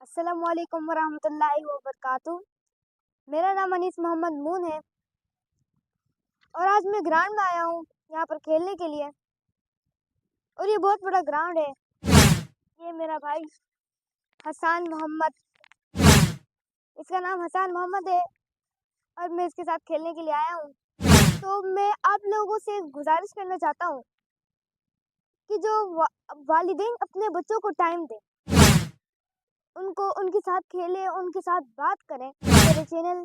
السلام علیکم ورحمۃ اللہ وبرکاتہ۔ میرا نام انیس محمد مون ہے اور آج میں گراؤنڈ میں آیا ہوں یہاں پر کھیلنے کے لیے، اور یہ بہت بڑا گراؤنڈ ہے۔ یہ میرا بھائی حسان محمد، اس کا نام حسان محمد ہے اور میں اس کے ساتھ کھیلنے کے لیے آیا ہوں۔ تو میں آپ لوگوں سے گزارش کرنا چاہتا ہوں کہ جو والدین اپنے بچوں کو ٹائم دیں، ان کے ساتھ کھیلیں، ان کے ساتھ بات کریں۔ میرے چینل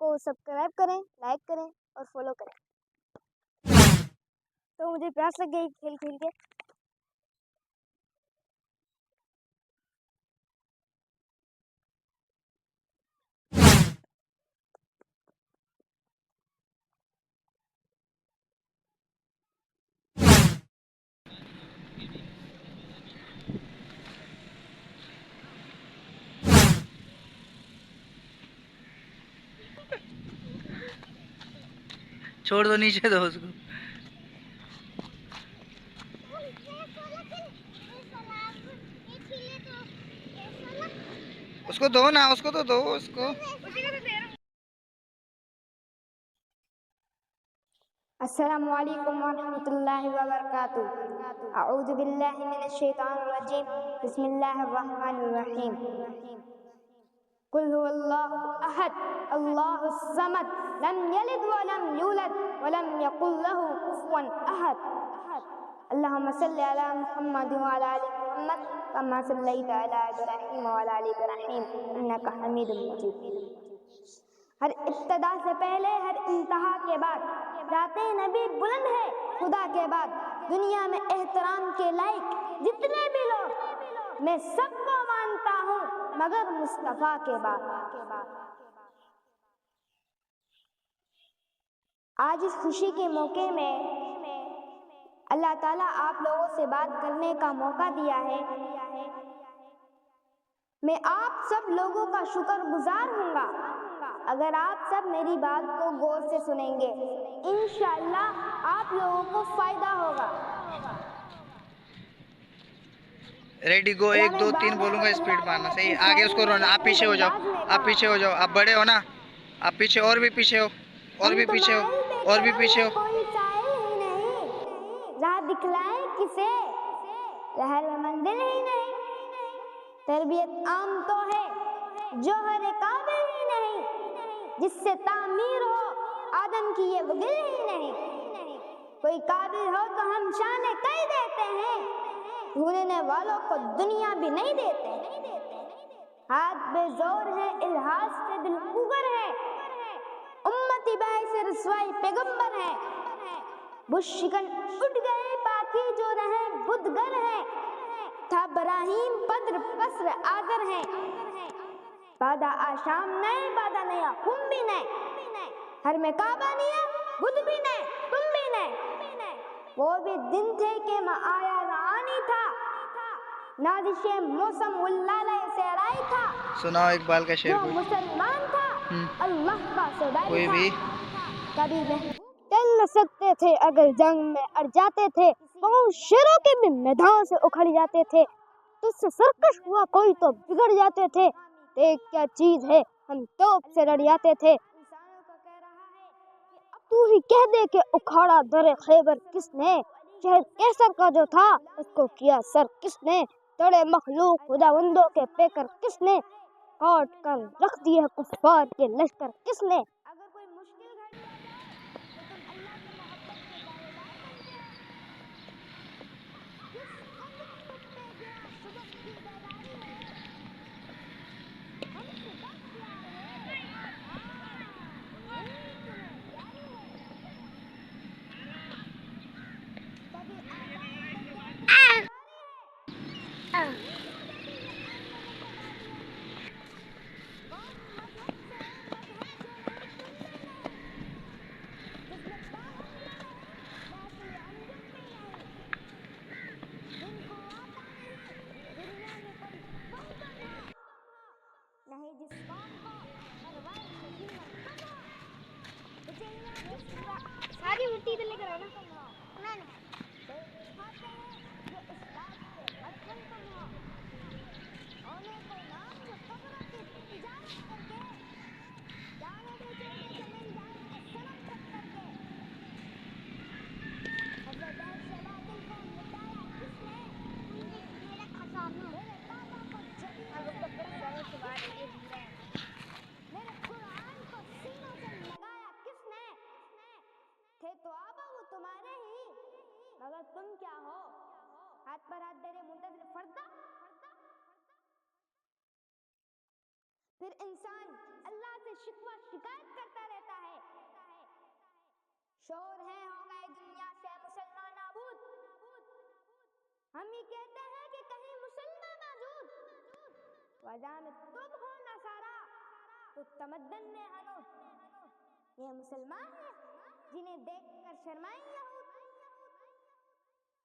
کو سبسکرائب کریں، لائک کریں اور فالو کریں۔ تو مجھے پیاس لگ گئی کھیل کھیل کے۔ چھوڑ دو، نیچے دو اس کو دو نا، اس کو تو دو اس کو۔ السلام علیکم ورحمۃ اللہ وبرکاتہ۔ اعوذ باللہ من الشیطان الرجیم، بسم اللہ الرحمن الرحیم۔ قل هو اللہ احد اللہ الصمد لم یلد ولم یولد ولم یکن له کفوا احد۔ اللہم صلی علی محمد وعلی آل محمد کما صلیت علی ابراہیم وعلی آل ابراہیم انک حمید مجید۔ ہر ابتدا سے پہلے، ہر انتہا کے بعد ذات نبی بلند ہے خدا کے بعد۔ دنیا میں احترام کے لائق جتنے بھی لوگ، میں سب کو مانتا ہوں مگر مصطفیٰ کے بعد۔ آج اس خوشی کے موقع میں اللہ تعالیٰ آپ لوگوں سے بات کرنے کا موقع دیا ہے۔ میں آپ سب لوگوں کا شکر گزار ہوں گا اگر آپ سب میری بات کو غور سے سنیں گے۔ انشاءاللہ آپ لوگوں کو فائدہ ہوگا۔ ریڈی گو، 1 2 3 بولوں گا، اسپیڈ مارنا۔ صحیح، آگے اس کو رونا۔ آپ پیچھے ہو جاؤ، آپ پیچھے ہو جاؤ، آپ بڑے ہو نا، آپ پیچھے، اور بھی پیچھے ہو، اور بھی پیچھے ہو، اور بھی پیچھے ہو۔ کوئی سائل ہی نہیں، راہ دکھلائے کسے، رہل منزل ہی نہیں۔ تربیت عام تو ہے، جوہر قابل ہی نہیں، جس سے تعمیر ہو آدم کی یہ وہ دل ہی نہیں۔ کوئی قابل ہو تو ہم شان کئی دیتے ہیں، ڈھونڈنے والوں کو دنیا بھی نہیں دیتے۔ ہاتھ بے زور ہے، الحاظ سے دل اوگر ہے، امتی باعث رسوائی پیغمبر ہے۔ بت شکن اٹھ گئے، باقی جو رہے بدگر ہیں، تھا براہیم بدر پسر آگر ہیں۔ بادہ آشام نئے، بادہ نیا ہم بھی نئے، ہر میں کعبہ نیا بدھ بھی نئے تم بھی نئے۔ وہ بھی دن تھے کہ میں آیا رعانی تھا، نازش موسم اللہ سیرائی تھا۔ سناؤ اقبال کا شعر جو کوئی۔ مسلمان تھا اللہ کا صدائی کوئی تھا۔ بھی۔ کبھی میں چل نہ سکتے تھے اگر جنگ میں اڑ جاتے تھے، پاؤں شیروں کے بھی میدان سے اکھڑ جاتے تھے۔ تجھ سے سرکش ہوا کوئی تو بگڑ جاتے تھے، دیکھ کیا چیز ہے ہم توپ سے لڑ جاتے تھے۔ تو ہی کہہ دے کہ اکھاڑا در خیبر کس نے، شہد کیسر کا جو تھا اس کو کیا سر کس نے، تڑے مخلوق خداوندوں کے پیکر کس نے، کاٹ کر رکھ دیے کفار کے لشکر کس نے۔ پھر انسان اللہ سے شکوہ شکایت کرتا رہتا ہے. شور ہیں ہو گئے دنیا سے مسلمان نابود. ہم یہ کہتے ہیں کہ کہیں مسلمان موجود. وجہ میں تم ہو نصارا تو تمدن میں ہنوز. یہ مسلمان ہیں جنہیں دیکھ کر شرمائیں یہود.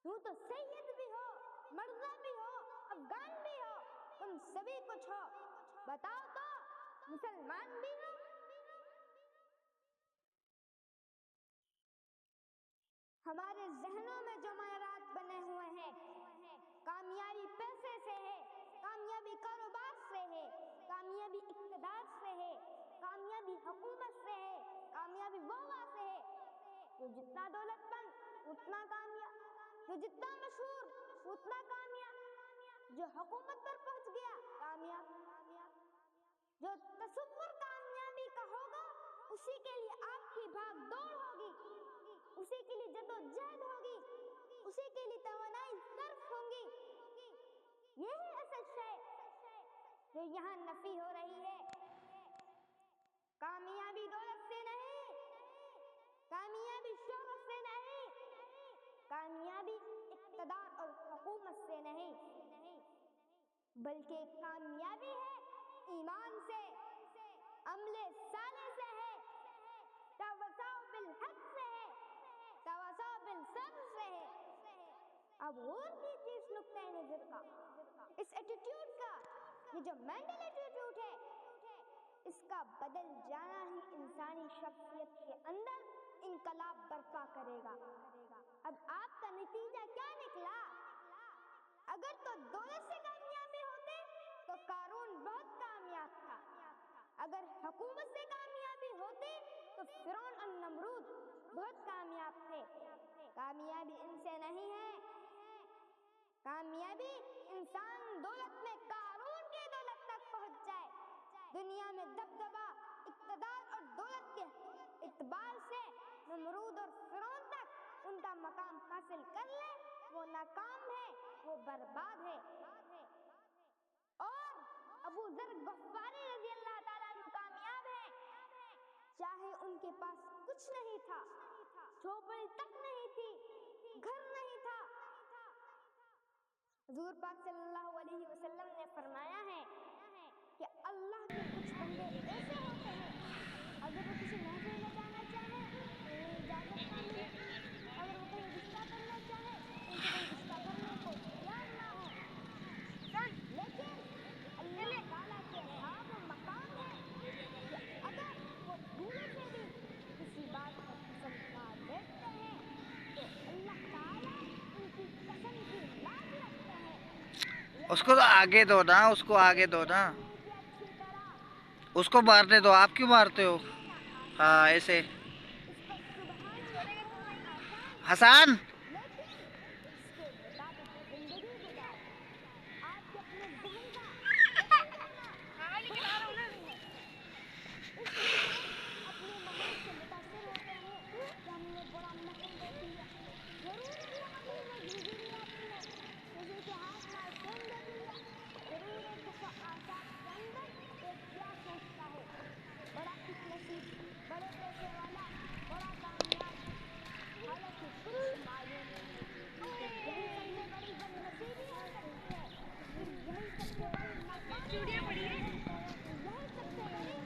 تم تو سید بھی ہو, مرزا بھی ہو, افغان بھی ہو, تم سبھی کچھ ہو. بتاؤ تو مسلمان بھی ہو. ہمارے ذہنوں میں جو معیارات بنے ہوئے ہیں, کامیابی پیسے سے ہے, کامیابی کاروبار سے ہے, کامیابی اقتدار سے ہے, کامیابی حکومت سے ہے, کامیابی وہاں سے ہے. جو جتنا دولت مند اتنا کامیاب, جو جتنا مشہور اتنا کامیاب, جو حکومت پر پہنچ گیا کامیاب. جو تصور کامیابی کا ہوگا اسی کے لیے آپ کی بھاگ دوڑ ہوگی, اسی کے لیے جدوجہد ہوگی, اسی کے لیے توانائی صرف ہوں گی. یہی اصل شے جو یہاں نفی ہو رہی ہے. کامیابی دولت سے نہیں, کامیابی شہرت سے نہیں, کامیابی اقتدار اور حکومت سے نہیں, بلکہ کامیابی ہے ایمان سے, عمل صالح سے ہے, تواصو بالحق سے ہے, تواصو بالصبر سے ہے. اب غور کیجیے اس نقطۂ نظر کا, اس ایٹیٹیوڈ کا. یہ جو مینٹل ایٹیٹیوڈ ہے, اس کا بدل جانا ہی انسانی شخصیت کے اندر انقلاب برپا کرے گا. اب آپ کا نتیجہ کیا نکلا؟ اگر تو دولت سے کامیابی ہوتے تو قارون بہت کامیاب تھا. اگر حکومت سے کامیابی ہوتی تو فرعون اور نمرود بہت کامیاب تھے. کامیابی ان سے نہیں ہے. کامیابی انسان دولت میں قارون کی دولت تک پہنچ جائے, دنیا میں دبدبا, اقتدار اور دولت کے اعتبار سے نمرود اور فرعون تک ان کا مقام حاصل کر لے. وہ ناکام ہے, وہ برباد ہے. اور ابو ذر غفاری رضی اللہ تعالیٰ عنہ کامیاب ہیں, چاہے ان کے پاس کچھ نہیں تھا, جھوپڑی تک نہیں تھی, گھر نہیں تھا. حضور پاک صلی اللہ علیہ وسلم نے فرمایا ہے کہ اللہ کے کچھ بندے ایسے ہوتے ہیں, اگر وہ کسی محفل میں جانا چاہے تو انہیں اجازت نہ ملے, اگر وہ کہیں رشتہ کرنا چاہے ان سے کوئی رشتہ کرنے کو تیار نہ ہو. لیکن اللہ تعالیٰ کے ہاں وہ مقام ہے کہ اگر وہ بھولے سے بھی کسی بات پر قسم کھا بیٹھتے ہیں تو اللہ تعالیٰ ان کی قسم کی لاج رکھتے ہیں. اس کو تو آگے دو نا, اس کو آگے دو نا, اس کو مارنے دو. آپ کیوں مارتے ہو؟ ہاں ایسے. حسان بڑا خوش نصیب, بڑے پیسے والا, بڑا کامیاب, حالانکہ کچھ معلوم نہیں کہ یہی سب سے بڑی بد نصیبی ہو سکتی ہے, پھر یہی سب سے بڑی ناکامی ہو سکتی ہے, یہی سب سے بڑی.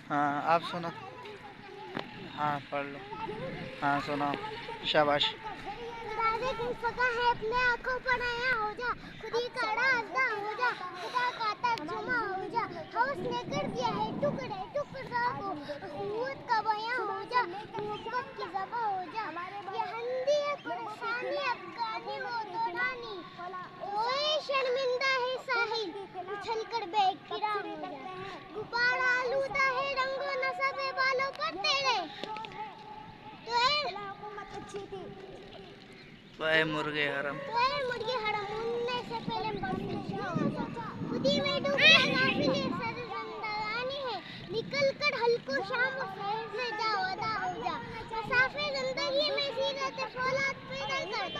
ہاں آپ سنو. ہاں پڑھ لو. ہاں سنو. شاباش. ہے اپنے آنکھوں پر آیا ہو جا, خودی کا رازدہ ہو جا, خدا کا ترجمہ ہو جا. ہوش نے کر دیا ہے ٹکڑے ٹکڑا کو, قوت کا بیاں ہو جا, محبت کی ذبح ہو جا. یہ ہندی ہے پریشانی, افغانی وہ دورانی, روئے شرمندہ ہے ساحل, اچھل کر بے کرام ہو جا. غبار آلودہ ہے رنگ و نسب بالوں پر تیرے, تو اے مرغے حرم, مرغے حرم اڑنے سے پہلے بخشش ہو جا. خودی میں ڈوبے نافلے سر زندگانی ہے, نکل کر حلق و شام و شہر سے جا ودا ہو جا. مسافر زندگی میں سیرت فولاد پیدا کر,